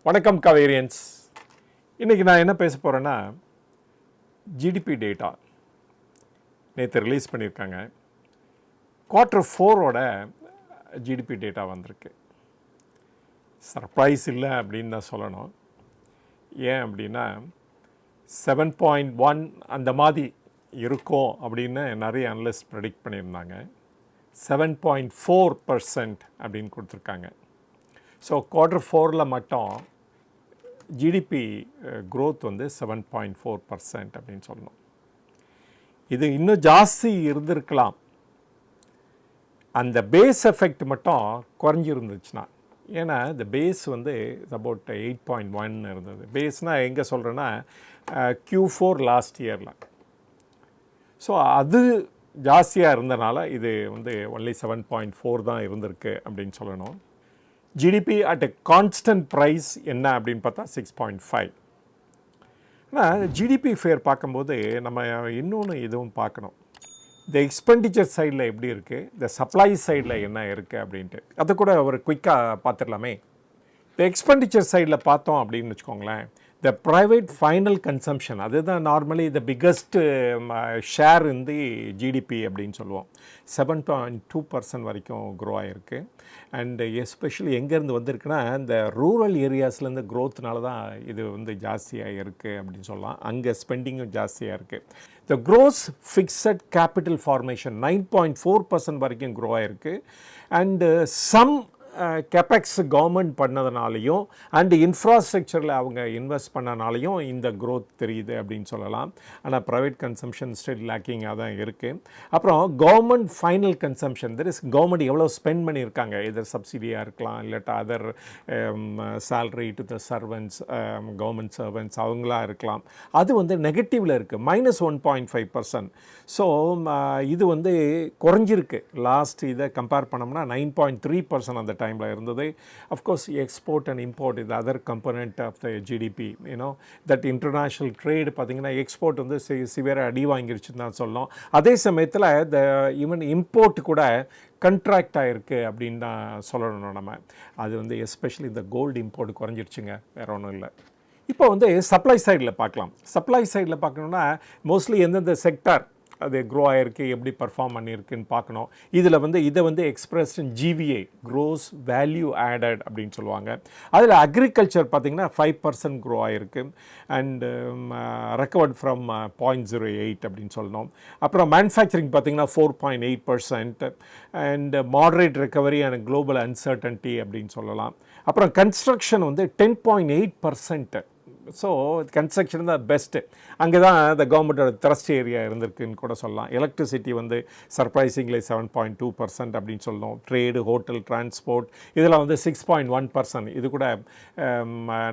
வணக்கம் காவேரியன்ஸ். இன்றைக்கி நான் என்ன பேச போகிறேன்னா, ஜிடிபி டேட்டா நேற்று ரிலீஸ் பண்ணியிருக்காங்க. Q4 ஜிடிபி டேட்டா வந்திருக்கு. சர்ப்ரைஸ் இல்லை அப்படின்னு தான் சொல்லணும். ஏன் அப்படின்னா 7.1 அந்த மாதிரி இருக்கும் அப்படின்னு நிறைய அனலிஸ்ட் ப்ரெடிக்ட் பண்ணியிருந்தாங்க. 7.4% அப்படின்னு கொடுத்துருக்காங்க. ஸோ Q4 மட்டும் ஜிடிபி growth வந்து 7.4% அப்படின்னு சொல்லணும். இது இன்னும் ஜாஸ்தி இருந்திருக்கலாம். அந்த பேஸ் எஃபெக்ட் மட்டும் குறைஞ்சிருந்துச்சுன்னா, ஏன்னா இந்த பேஸ் வந்து அபவுட் 8.1 இருந்தது. பேஸ்னால் எங்கே சொல்கிறேன்னா Q4 லாஸ்ட் இயரில். ஸோ அது ஜாஸ்தியாக இருந்தனால இது வந்து ஒன்லி 7.4 தான் இருந்திருக்கு அப்படின்னு சொல்லணும். GDP at a constant price என்ன அப்படின்னு பார்த்தா 6.5. ஆனால் ஜிடிபி ஃபேர் பார்க்கும்போது நம்ம இன்னொன்று எதுவும் பார்க்கணும். இந்த எக்ஸ்பெண்டிச்சர் சைடில் எப்படி இருக்குது, இந்த சப்ளை சைடில் என்ன இருக்குது அப்படின்ட்டு அதை கூட ஒரு குயிக்காக பார்த்துடலாமே. இந்த எக்ஸ்பெண்டிச்சர் சைடில் பார்த்தோம் அப்படின்னு வச்சுக்கோங்களேன், த ப்ரைவேட் ஃபைனல் கன்சம்ஷன் அதுதான் normally the biggest share in the GDP அப்படின்னு சொல்லுவோம். 7.2% வரைக்கும் க்ரோ ஆகிருக்கு. அண்டு எஸ்பெஷலி எங்கேருந்து வந்திருக்குன்னா, இந்த ரூரல் ஏரியாஸ்லேருந்து க்ரோத்னால தான் இது வந்து ஜாஸ்தியாக இருக்குது அப்படின்னு சொல்லலாம். அங்கே ஸ்பெண்டிங்கும் ஜாஸ்தியாக இருக்குது. The gross fixed capital formation 9.4% வரைக்கும் க்ரோ ஆகிருக்கு. அண்டு சம் கேபெக்ஸ் கவர்மெண்ட் பண்ணதுனாலையும் அண்டு இன்ஃப்ராஸ்ட்ரக்சரில் அவங்க இன்வெஸ்ட் பண்ணனாலையும் இந்த க்ரோத் தெரியுது அப்படின்னு சொல்லலாம். ஆனால் ப்ரைவேட் கன்சம்ஷன் ஸ்டில் லேக்கிங்காக தான் இருக்குது. அப்புறம் government final consumption, there is government எவ்வளோ ஸ்பெண்ட் பண்ணியிருக்காங்க, இதர் சப்சிடியாக இருக்கலாம், இல்லாட்டா other salary to the servants, government servants அவங்களாக இருக்கலாம். அது வந்து நெகட்டிவில் இருக்குது, -1.5%. ஸோ இது வந்து குறைஞ்சிருக்கு. லாஸ்ட் இதை கம்பேர் பண்ணோம்னா 9.3% அந்த டைமில் இருந்தது. அஃப்கோர்ஸ் எக்ஸ்போர்ட் அண்ட் இம்போர்ட் இது other component of the GDP. That international trade பார்த்திங்கன்னா எக்ஸ்போர்ட் வந்து சிவியராக அடி வாங்கிருச்சுன்னு தான் சொல்லணும். அதே சமயத்தில் த ஈவன் இம்போர்ட் கூட கண்ட்ராக்ட் ஆகிருக்கு அப்படின்னு தான் சொல்லணும் நம்ம. அது வந்து எஸ்பெஷலி இந்த கோல்டு இம்போர்ட் குறைஞ்சிருச்சுங்க, வேறு ஒன்றும் இல்லை. இப்போ வந்து சப்ளை சைடில் பார்க்கலாம். சப்ளை சைடில் பார்க்கணுன்னா மோஸ்ட்லி எந்தெந்த செக்டார் அது க்ரோ ஆகிருக்கு, எப்படி பர்ஃபார்ம் பண்ணியிருக்குன்னு பார்க்கணும். இதில் வந்து இதை வந்து expressed in GVA, gross value added அப்படின்னு சொல்லுவாங்க. அதில் அக்ரிகல்ச்சர் பார்த்திங்கன்னா 5% க்ரோ ஆகிருக்கு. அண்டு ரெக்கவர்ட் ஃப்ரம் 0.08 அப்படின்னு சொல்லணும். அப்புறம் மேனுஃபேக்சரிங் பார்த்திங்கன்னா 4.8%. And moderate recovery and global uncertainty அப்படின்னு சொல்லலாம். அப்புறம் கன்ஸ்ட்ரக்ஷன் வந்து 10.8%. ஸோ கன்ஸ்ட்ரக்ஷன் தான் பெஸ்ட்டு. அங்கே தான் இந்த கவர்மெண்ட்டோட த்ரஸ்ட் ஏரியா இருந்திருக்குன்னு கூட சொல்லலாம். எலக்ட்ரிசிட்டி வந்து சர்ப்ரைசிங்லி 7.2% அப்படின்னு சொல்லணும். ட்ரேடு, ஹோட்டல், டிரான்ஸ்போர்ட் இதெல்லாம் வந்து 6.1%. இது கூட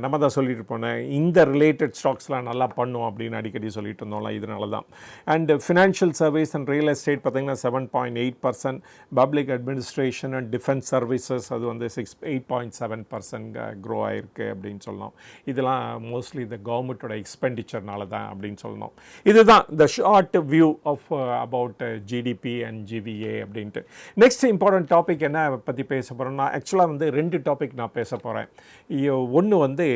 நம்ம தான் சொல்லிட்டு போனேன், இந்த ரிலேட்டட் ஸ்டாக்ஸ்லாம் நல்லா பண்ணும் அப்படின்னு அடிக்கடி சொல்லிட்டு இருந்தோம்ல, இதனால தான். And financial service and real estate பார்த்திங்கன்னா 7.8%. Public administration and defence services அது வந்து 8.7% க்ரோ ஆகிருக்கு அப்படின்னு சொல்லணும். இதெல்லாம் மோஸ்ட்லி இந்த கவர்மெண்ட்டோட எக்ஸ்பெண்டிச்சர்னால தான் அப்படின்னு சொல்லணும். இதுதான் the short view of about GDP and GVA அப்படின்ட்டு. நெக்ஸ்ட் இம்பார்ட்டன்ட் டாபிக் என்ன பற்றி பேச போகிறோம்னா, ஆக்சுவலாக வந்து 2 டாபிக் நான் பேச போகிறேன். ஒன்று வந்து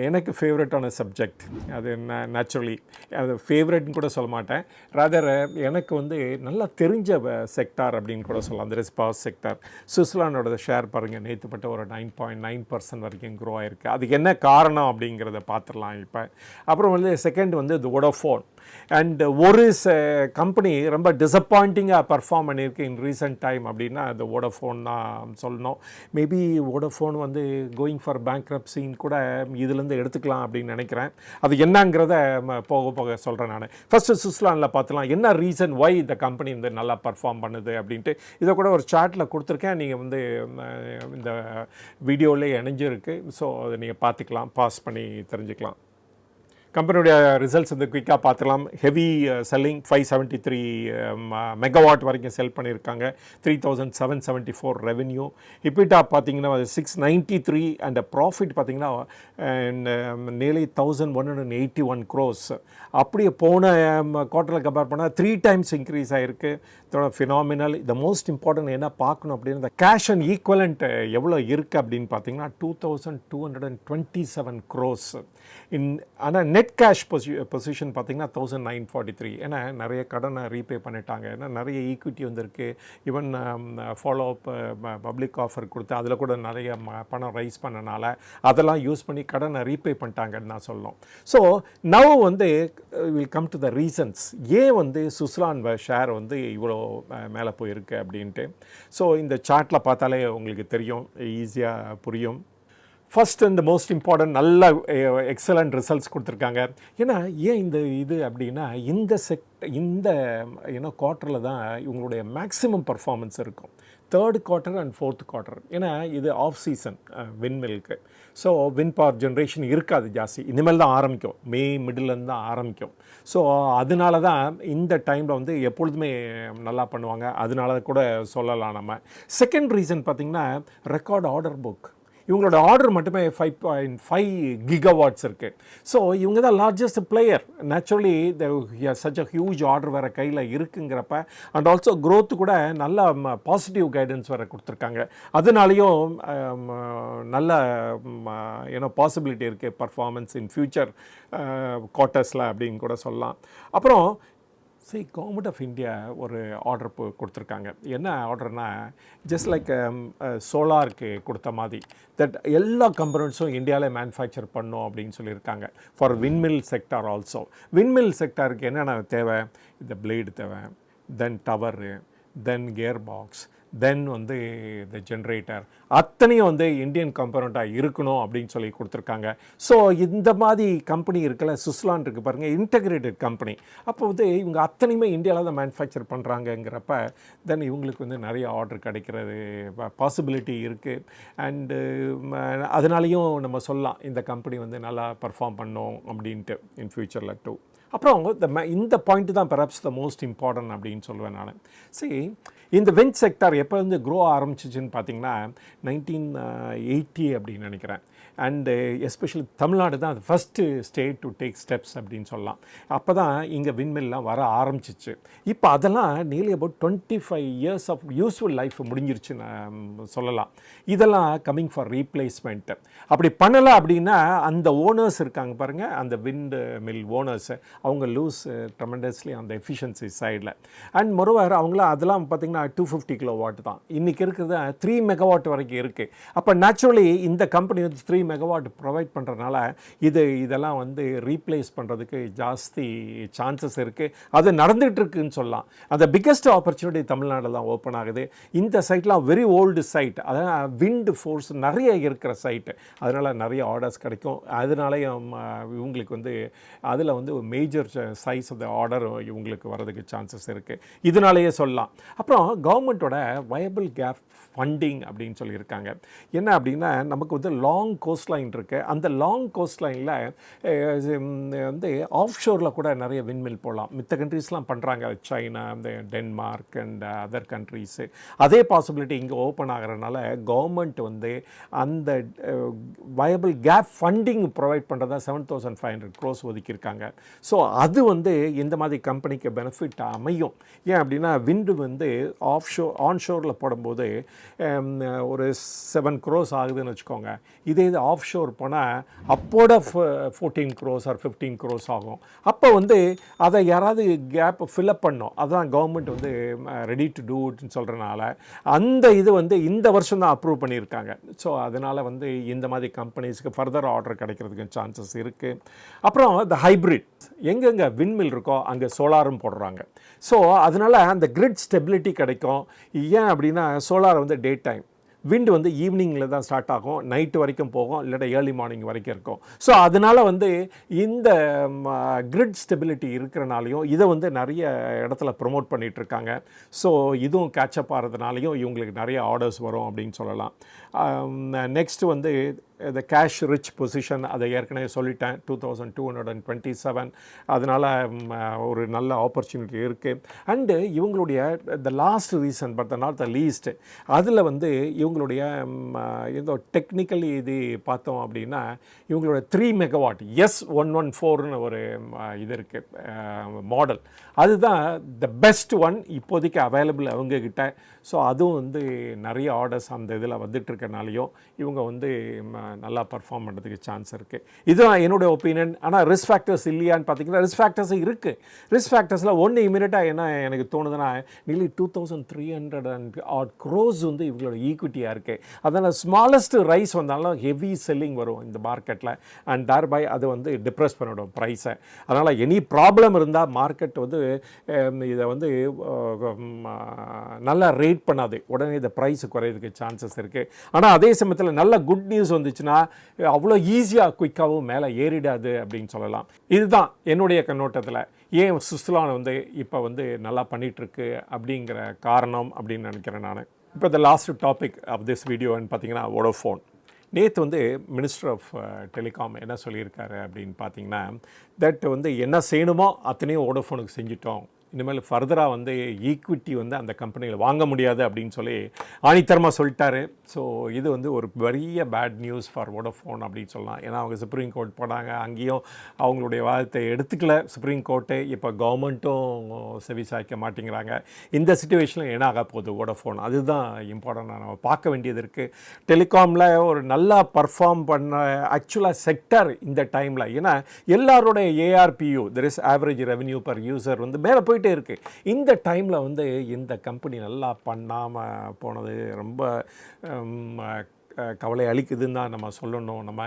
எனக்கு ஃபேவரட்டான சப்ஜெக்ட், அது நேச்சுரலி அது ஃபேவரட்னு கூட சொல்ல மாட்டேன், ராதர் எனக்கு வந்து நல்லா தெரிஞ்ச செக்டார் அப்படின்னு கூட சொல்லலாம். அந்த பவர் செக்டார். சுஸ்லானோட ஷேர் பாருங்கள், நேற்று பட்ட ஒரு 9.9% வரைக்கும் க்ரோ ஆகிருக்கு. அதுக்கு என்ன காரணம் அப்படிங்கிறத பார்த்துடலாம் இப்போ. அப்புறம் வந்து செகண்ட் வந்து இது வோடஃபோன். அண்ட் ஒரு கம்பெனி ரொம்ப டிசப்பாயிண்டிங்காக பர்ஃபார்ம் பண்ணியிருக்கு இன் ரீசெண்ட் டைம் அப்படின்னா அது வோடஃபோன் தான் சொல்லணும். மேபி வோடஃபோன் வந்து கோயிங் ஃபார் பேங்க்ரப்சின்னு கூட இதுலேருந்து எடுத்துக்கலாம் அப்படின்னு நினைக்கிறேன். அது என்னங்கிறத போக போக சொல்கிறேன் நான். ஃபஸ்ட்டு சுஸ்லானில் பார்த்துலாம் என்ன ரீசன் ஒய் இந்த கம்பெனி வந்து நல்லா பர்ஃபார்ம் பண்ணுது அப்படின்ட்டு. இதை கூட ஒரு சார்ட்டில் கொடுத்துருக்கேன், நீங்கள் வந்து இந்த வீடியோவிலே இணைஞ்சிருக்கு. ஸோ அதை நீங்கள் பார்த்துக்கலாம், பாஸ் பண்ணி தெரிஞ்சுக்கலாம். கம்பெனியுடைய ரிசல்ட்ஸ் வந்து குயிக்காக பார்த்துலாம். ஹெவி செல்லிங் 573 மெகாவாட் வரைக்கும் செல் பண்ணியிருக்காங்க. 3774 ரெவென்யூ. இபிட்டா பார்த்தீங்கன்னா 693 அண்ட் ப்ராஃபிட் பார்த்தீங்கன்னா நியர்லி 1181 crores. அப்படியே போன குவார்ட்டரில் கம்பேர் பண்ணால் 3 times இன்க்ரீஸ் ஆகிருக்கு. ஃபினாமினல். த மோஸ்ட் இம்பார்ட்டன்ட் என்ன பார்க்கணும் அப்படின்னு இந்த கேஷ் அண்ட் ஈக்குவலண்ட் எவ்வளோ இருக்குது அப்படின்னு பார்த்தீங்கன்னா 2227 crores. ஆனால் நெட் கேஷ் பொசிஷன் பார்த்தீங்கன்னா 1943. ஏன்னா நிறைய கடனை ரீபே பண்ணிட்டாங்க. ஏன்னா நிறைய ஈக்விட்டி வந்துருக்கு. Even follow up public offer கொடுத்து அதில் கூட நிறைய பணம் ரைஸ் பண்ணனால அதெல்லாம் யூஸ் பண்ணி கடனை ரீபே பண்ணிட்டாங்கன்னு நான் சொல்லணும். ஸோ நவ் வந்து will come to the reasons ஏன் வந்து சுஸ்லான் ஷேர் வந்து இவ்வளோ மேலே போயிருக்கு அப்படின்ட்டு. ஸோ இந்த சார்ட்டில் பார்த்தாலே உங்களுக்கு தெரியும், ஈஸியாக புரியும். ஃபர்ஸ்ட் அண்ட் மோஸ்ட் இம்பார்ட்டன்ட் நல்ல எக்ஸலண்ட் ரிசல்ட்ஸ் கொடுத்துருக்காங்க. ஏன்னா ஏன் இது அப்படின்னா இந்த குவார்ட்டரில் தான் இவங்களுடைய மேக்ஸிமம் பர்ஃபார்மன்ஸ் இருக்கும். Third quarter and fourth quarter. ஏன்னா இது ஆஃப் சீசன் விண்மில்க்கு. ஸோ வின் பவர் ஜென்ரேஷன் இருக்காது ஜாஸ்தி. இனிமேல் தான் ஆரம்பிக்கும். மே மிடில்லேருந்து தான் ஆரம்பிக்கும். ஸோ அதனால தான் இந்த டைமில் வந்து எப்பொழுதுமே நல்லா பண்ணுவாங்க. அதனால கூட சொல்லலாம் நம்ம. செகண்ட் ரீசன் பார்த்திங்கன்னா ரெக்கார்ட் ஆர்டர் புக். இவங்களோட ஆர்டர் மட்டுமே 5.5 gigawatts இருக்குது. ஸோ இவங்க தான் largest player. Naturally such a huge order வேறு கையில் இருக்குங்கிறப்ப அண்ட் ஆல்சோ க்ரோத் கூட நல்ல பாசிட்டிவ் கைடன்ஸ் வேறு கொடுத்துருக்காங்க. அதனாலேயும் நல்ல பாசிபிலிட்டி இருக்குது பர்ஃபார்மன்ஸ் இன் ஃப்யூச்சர் குவார்ட்டர்ஸில் அப்படின்னு கூட சொல்லலாம். அப்புறம் கவர்மெண்ட் ஆஃப் இந்தியா ஒரு ஆர்டர் கொடுத்துருக்காங்க. என்ன ஆர்டர்னா ஜஸ்ட் லைக் சோலாருக்கு கொடுத்த மாதிரி தட் எல்லா கம்பனண்ட்ஸும் இந்தியாவில் மேனுஃபேக்சர் பண்ணோம் அப்படின்னு சொல்லியிருக்காங்க. For windmill sector also. Windmill செக்டாருக்கு என்னென்ன தேவை? இந்த பிளேடு தேவை, then tower, then gear box, then வந்து இந்த ஜென்ரேட்டர், அத்தனையும் வந்து இந்தியன் கம்பனண்ட்டாக இருக்கணும் அப்படின்னு சொல்லி கொடுத்துருக்காங்க. ஸோ இந்த மாதிரி கம்பெனி இருக்குல்ல, சுஸ்லான் இருக்குது பாருங்கள், இன்டெகிரேட்டட் கம்பெனி. அப்போ வந்து இவங்க அத்தனையுமே இந்தியாவில் தான் மேனுஃபேக்சர் பண்ணுறாங்கங்கிறப்ப தென் இவங்களுக்கு வந்து நிறைய ஆர்டர் கிடைக்கிறது பாசிபிலிட்டி இருக்குது. அண்டு அதனாலையும் நம்ம சொல்லலாம் இந்த கம்பெனி வந்து நல்லா பர்ஃபார்ம் பண்ணோம் அப்படின்ட்டு இன் ஃப்யூச்சரில் டூ. அப்புறம் இந்த பாயிண்ட்டு தான் பெர்ஹாப்ஸ் த மோஸ்ட் இம்பார்ட்டன்ட் அப்படின்னு சொல்லுவேன் நான். சரி, இந்த வெஞ்ச் செக்டார் எப்போ வந்து க்ரோ ஆரம்பிச்சிச்சின்னு பார்த்தீங்கன்னா 1980 அப்படின்னு நினைக்கிறேன். அண்டு எஸ்பெஷலி தமிழ்நாடு தான் அது first state to take steps அப்படின்னு சொல்லலாம். அப்போ தான் இங்கே விண்மில்லாம் வர ஆரம்பிச்சிச்சு. இப்போ அதெல்லாம் nearly about 25 years of useful life முடிஞ்சிருச்சுன்னு சொல்லலாம். இதெல்லாம் கம்மிங் ஃபார் ரீப்ளேஸ்மெண்ட்டு. அப்படி பண்ணலை அப்படின்னா அந்த ஓனர்ஸ் இருக்காங்க பாருங்கள், அந்த விண்ட் மில் ஓனர்ஸ், அவங்க லூஸ் ட்ரெமெண்டஸ்லி அந்த எஃபிஷியன்சி சைடில். அண்ட் மொரோவர் அவங்களாம் அதெல்லாம் பார்த்திங்கன்னா 250 kilowatt தான். இன்றைக்கி இருக்கிறது 3 megawatt வரைக்கும் இருக்குது. அப்போ நேச்சுரலி இந்த கம்பெனி வந்து 3 megawatt ப்ரொவைட் பண்ணுறதுனால இதெல்லாம் வந்து ரீப்ளேஸ் பண்ணுறதுக்கு ஜாஸ்தி சான்சஸ் இருக்குது. அது நடந்துகிட்ருக்குன்னு சொல்லலாம். அந்த பிக்கஸ்ட் ஆப்பர்ச்சுனிட்டி தமிழ்நாட்டில் தான் ஓப்பன் ஆகுது. இந்த சைட்லாம் வெரி ஓல்டு சைட், அதான் விண்ட் ஃபோர்ஸ் நிறைய இருக்கிற சைட்டு. அதனால் நிறைய ஆர்டர்ஸ் கிடைக்கும். அதனாலேயும் இவங்களுக்கு வந்து அதில் வந்து ஒரு major size of the order இவங்களுக்கு வர்றதுக்கு சான்சஸ் இருக்குது. இதனாலேயே சொல்லலாம். அப்புறம் கவர்மெண்ட்டோட வயபிள் கேப் ஃபண்டிங் அப்படின்னு சொல்லியிருக்காங்க. என்ன அப்படின்னா நமக்கு வந்து லாங் கோஸ்ட் லைன் இருக்குது. அந்த லாங் கோஸ்ட் லைனில் வந்து ஆஃப் ஷோரில் கூட நிறைய விண்மில் போடலாம். மித்த கண்ட்ரீஸ்லாம் பண்ணுறாங்க, சைனா, இந்த டென்மார்க் அண்ட் அதர் கண்ட்ரீஸு. அதே பாசிபிலிட்டி இங்கே ஓப்பன் ஆகிறதுனால கவர்மெண்ட் வந்து அந்த வயபிள் கேப் ஃபண்டிங் ப்ரொவைட் பண்ணுறதா 7,500 crores ஒதுக்கியிருக்காங்க. ஸோ அது வந்து இந்த மாதிரி கம்பெனிக்கு பெனிஃபிட் அமையும். ஏன் அப்படின்னா விண்டு வந்து ஆன்ஷோரில் போடும்போது ஒரு 7 crores ஆகுதுன்னு வச்சுக்கோங்க. இதே இது ஆஃப் ஷோர் போனால் அப்போட 14 crores ஆர் 15 crores ஆகும். அப்போ வந்து அதை யாராவது கேப் ஃபில்அப் பண்ணோம். அதான் கவர்மெண்ட் வந்து ரெடி டு டூ இட்னு சொல்கிறனால அந்த இது வந்து இந்த வருஷம் தான் அப்ரூவ் பண்ணியிருக்காங்க. ஸோ அதனால் வந்து இந்த மாதிரி கம்பெனிஸ்க்கு ஃபர்தர் ஆர்டர் கிடைக்கிறதுக்கு சான்சஸ் இருக்குது. அப்புறம் இந்த ஹைப்ரிட் எங்கெங்கே விண்மில் இருக்கோ அங்கே சோலாரும் போடுறாங்க. ஸோ அதனால் அந்த கிரிட் ஸ்டெபிலிட்டி கிடைக்கும். ஏன் அப்படின்னா சோலார் வந்து டே டைம், விண்டு வந்து ஈவினிங்கில் தான் ஸ்டார்ட் ஆகும், நைட்டு வரைக்கும் போகும், இல்லாட்டா ஏர்லி மார்னிங் வரைக்கும் இருக்கும். ஸோ அதனால் வந்து இந்த கிரிட் ஸ்டெபிலிட்டி இருக்கிறனாலையும் இதை வந்து நிறைய இடத்துல ப்ரொமோட் பண்ணிகிட்ருக்காங்க. ஸோ இதுவும் கேட்சப் ஆகிறதுனாலையும் இவங்களுக்கு நிறைய ஆர்டர்ஸ் வரும் அப்படின்னு சொல்லலாம். நெக்ஸ்ட்டு வந்து the cash rich position அதை ஏற்கனவே சொல்லிட்டேன் 2227 அதனால் ஒரு நல்ல ஆப்பர்ச்சுனிட்டி இருக்குது. அண்டு இவங்களுடைய the last reason but not the least அதில் வந்து இவங்களுடைய ஏதோ டெக்னிக்கலி இது பார்த்தோம் அப்படின்னா இவங்களோட 3 மெகாவாட் S114ன்னு ஒரு இது இருக்குது மாடல், அதுதான் த பெஸ்ட் ஒன் இப்போதைக்கு அவைலபிள் அவங்கக்கிட்ட. ஸோ அதுவும் வந்து நிறைய ஆர்டர்ஸ் அந்த இதில் வந்துட்டுருக்கனாலையும் இவங்க வந்து நல்லா பர்ஃபார்ம் பண்ணுறதுக்கு சான்ஸ் இருக்குது. இதுதான் என்னோடய ஒப்பீனியன். ஆனால் ரிஸ்க் ஃபேக்டர்ஸ் இல்லையான்னு பார்த்தீங்கன்னா ரிஸ்க் ஃபேக்டர்ஸ் இருக்குது. ரிஸ்க் ஃபேக்டர்ஸில் ஒன்று இமீடியட்டாக என்ன எனக்கு தோணுதுன்னா நியர்லி 2300 crores வந்து இவங்களோட ஈக்விட்டியாக இருக்குது. அதனால் ஸ்மாலஸ்ட் ரைஸ் வந்தாலும் ஹெவி செல்லிங் வரும் இந்த மார்க்கெட்டில் அண்ட் தேர்பை அது வந்து டிப்ரெஸ் பண்ணிவிடும் ப்ரைஸை. அதனால் எனி ப்ராப்ளம் இருந்தால் மார்க்கெட் வந்து இதை வந்து நல்லா ரேட் பண்ணாது, உடனே இந்த ப்ரைஸ் குறையிறதுக்கு சான்சஸ் இருக்குது. ஆனால் அதே சமயத்தில் நல்ல குட் நியூஸ் வந்துச்சுன்னா அவ்வளோ ஈஸியாக குயிக்காகவும் மேலே ஏறிடாது அப்படின்னு சொல்லலாம். இதுதான் என்னுடைய கண்ணோட்டத்தில் ஏன் சுஸ்லான் வந்து இப்போ வந்து நல்லா பண்ணிகிட்ருக்கு அப்படிங்கிற காரணம் அப்படின்னு நினைக்கிறேன் நான். இப்போ இந்த லாஸ்ட் டாபிக் ஆஃப் திஸ் வீடியோன்னு பார்த்தீங்கன்னா வோடோஃபோன். நேற்று வந்து மினிஸ்டர் ஆஃப் டெலிகாம் என்ன சொல்லியிருக்காரு அப்படின்னு பார்த்தீங்கன்னா தட் வந்து என்ன செய்யணுமோ அத்தனையும் வோடோஃபோனுக்கு செஞ்சிட்டோம், இனிமேல் ஃபர்தராக வந்து ஈக்விட்டி வந்து அந்த கம்பெனியில் வாங்க முடியாது அப்படின்னு சொல்லி ஆணித்தரமாக சொல்லிட்டாரு. ஸோ இது வந்து ஒரு பெரிய பேட் நியூஸ் ஃபார் வோடோஃபோன் அப்படின்னு சொல்லலாம். ஏன்னா அவங்க சுப்ரீம் கோர்ட் போனாங்க, அங்கேயும் அவங்களுடைய வாதத்தை எடுத்துக்கல சுப்ரீம் கோர்ட்டு. இப்போ கவர்மெண்ட்டும் செவி சாய்க்க மாட்டேங்கிறாங்க. இந்த சிச்சுவேஷனில் என்ன ஆக போகுது வோடோஃபோன், அதுதான் இம்பார்ட்டண்ட்டாக நம்ம பார்க்க வேண்டியது இருக்குது. டெலிகாமில் ஒரு நல்லா பர்ஃபார்ம் பண்ண ஆக்சுவலாக செக்டர் இந்த டைமில், ஏன்னா எல்லாரோடைய ARPU there is average revenue per user வந்து மேலே போயிட்டு இருக்கு. இந்த டைமில் வந்து இந்த கம்பெனி நல்லா பண்ணாமல் போனது ரொம்ப கவலை அளிக்குதுன்னு தான் நம்ம சொல்லணும் நம்ம.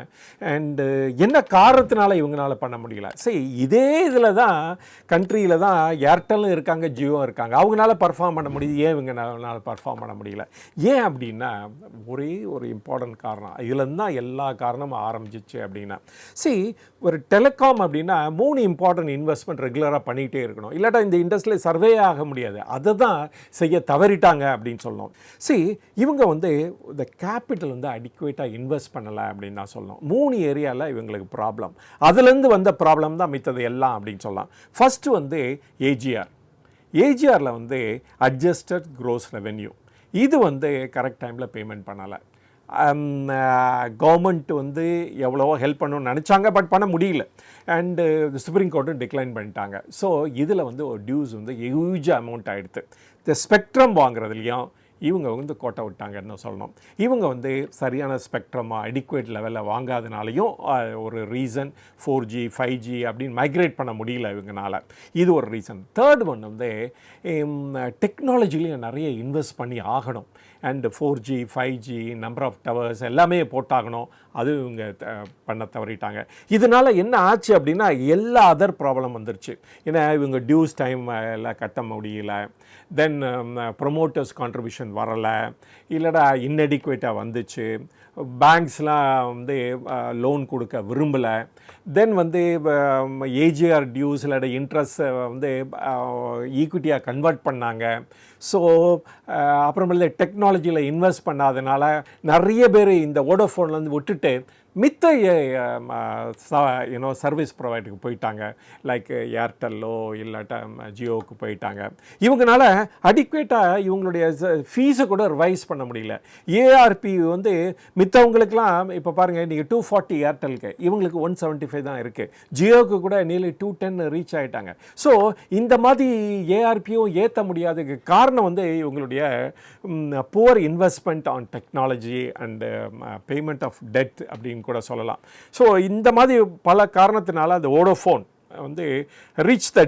அண்டு என்ன காரணத்தினால இவங்களால பண்ண முடியல? சரி, இதே இதில் தான் கண்ட்ரியில் தான் ஏர்டெல்லும் இருக்காங்க, ஜியோ இருக்காங்க, அவங்களால பர்ஃபார்ம் பண்ண முடியுது. ஏன் இவங்கனால பர்ஃபார்ம் பண்ண முடியல? ஏன் அப்படின்னா ஒரே ஒரு இம்பார்ட்டன்ட் காரணம், இதுலேருந்து தான் எல்லா காரணமும் ஆரம்பிச்சிச்சு அப்படின்னா, சரி ஒரு டெலிகாம் அப்படின்னா 3 இம்பார்ட்டன்ட் இன்வெஸ்ட்மெண்ட் ரெகுலராக பண்ணிகிட்டே இருக்கணும், இல்லாட்டா இந்த இண்டஸ்ட்ரியில் சர்வே ஆக முடியாது. அதை தான் செய்ய தவறிட்டாங்க அப்படின்னு சொல்லணும். சரி, இவங்க வந்து இந்த கேபிட்டல் வந்து அடிக்குவேட்டாக இன்வெஸ்ட் பண்ணலை அப்படின்னு தான் சொல்லணும். 3 ஏரியாவில் இவங்களுக்கு ப்ராப்ளம். அதுலேருந்து வந்த ப்ராப்ளம் தான் மித்தது எல்லாம் அப்படின்னு சொல்லலாம். ஃபஸ்ட்டு வந்து ஏஜிஆரில் வந்து அட்ஜஸ்டட் க்ரோஸ் ரெவென்யூ, இது வந்து கரெக்ட் டைமில் பேமெண்ட் பண்ணலை. கவர்மெண்ட் வந்து எவ்வளவோ ஹெல்ப் பண்ணணும்னு நினச்சாங்க, பட் பண்ண முடியல. அண்டு சுப்ரீம் கோர்ட்டும் டிக்ளைன் பண்ணிட்டாங்க. ஸோ இதில் வந்து ஒரு டியூஸ் வந்து ஹியூஜ் அமௌண்ட் ஆகிடுது. இந்த ஸ்பெக்ட்ரம் வாங்குறதுலையும் இவங்க வந்து கோட்டை விட்டாங்கன்னு சொல்லணும். இவங்க வந்து சரியான ஸ்பெக்ட்ரமாக அடிக்குவேட் லெவலில் வாங்காதனாலையும் ஒரு ரீசன். 4G 5G அப்படின்னு மைக்ரேட் பண்ண முடியல இவங்கனால, இது ஒரு ரீசன். தேர்ட் ஒன் வந்து டெக்னாலஜிலையும் நிறைய இன்வெஸ்ட் பண்ணி ஆகணும். And 4G 5G number of towers எல்லாமே போட்டாகணும், அது இவங்க பண்ண தவறிட்டாங்க. இதனால் என்ன ஆச்சு அப்படின்னா எல்லா அதர் ப்ராப்ளம் வந்துருச்சு. ஏன்னா இவங்க டியூஸ் டைம் எல்லாம் கட்ட முடியல, தென் ப்ரொமோட்டர்ஸ் கான்ட்ரிபியூஷன் வரலை, இல்லைடா இன்எடிக்குவேட்டாக வந்துச்சு, பேங்க்ஸ்லாம் வந்து லோன் கொடுக்க விரும்பலை, தென் வந்து ஏஜிஆர் டியூஸ் இல்லாட இன்ட்ரெஸ்ட்டை வந்து ஈக்விட்டியாக கன்வெர்ட் பண்ணாங்க. ஸோ அப்புறமேல டெக்னாலஜியில் இன்வெஸ்ட் பண்ணாதனால நிறைய பேர் இந்த வோடோஃபோன்லேருந்து விட்டுட்டு மித்த சர்வீஸ் ப்ரொவைடருக்கு போயிட்டாங்க, லைக் ஏர்டெல்லோ இல்லாட்டா ஜியோவுக்கு போயிட்டாங்க. இவங்களால அடிக்குவேட்டாக இவங்களுடைய ஃபீஸை கூட ரிவைஸ் பண்ண முடியல. ஏஆர்பி வந்து மித்தவங்களுக்கெல்லாம் இப்போ பாருங்கள், நீங்கள் 240 ஏர்டெலுக்கு, இவங்களுக்கு 175 தான் இருக்குது. ஜியோவுக்கு கூட நியர்லி 210 ரீச் ஆகிட்டாங்க. ஸோ இந்த மாதிரி ஏஆர்பியும் ஏற்ற முடியாததுக்கு காரணம் வந்து இவங்களுடைய poor investment on technology and payment of debt அப்படின்னு கூட சொல்லலாம். ஸோ இந்த மாதிரி பல காரணத்தினால அந்த வோடோஃபோன் வந்து ரீச் த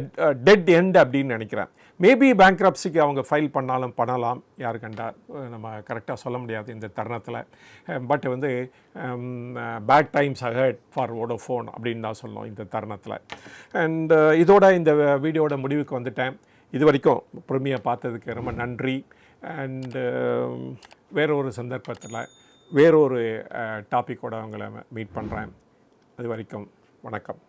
டெட் எண்ட் அப்படின்னு நினைக்கிறேன். மேபி பேங்க்ரப்சிக்கு அவங்க ஃபைல் பண்ணலாம், யாரு கண்டா நம்ம கரெக்டாக சொல்ல முடியாது இந்த தருணத்தில். பட் வந்து bad times ahead for Vodafone அப்படின்னு தான் சொல்லணும் இந்த தருணத்தில். அண்ட் இதோட இந்த வீடியோட முடிவுக்கு வந்துட்டேன். இது வரைக்கும் பொறுமையாக பார்த்ததுக்கு ரொம்ப நன்றி. அண்டு வேறொரு சந்தர்ப்பத்தில் வேறொரு டாப்பிக்கோடு அவங்கள மீட் பண்ணுறேன். அது வரைக்கும் வணக்கம்.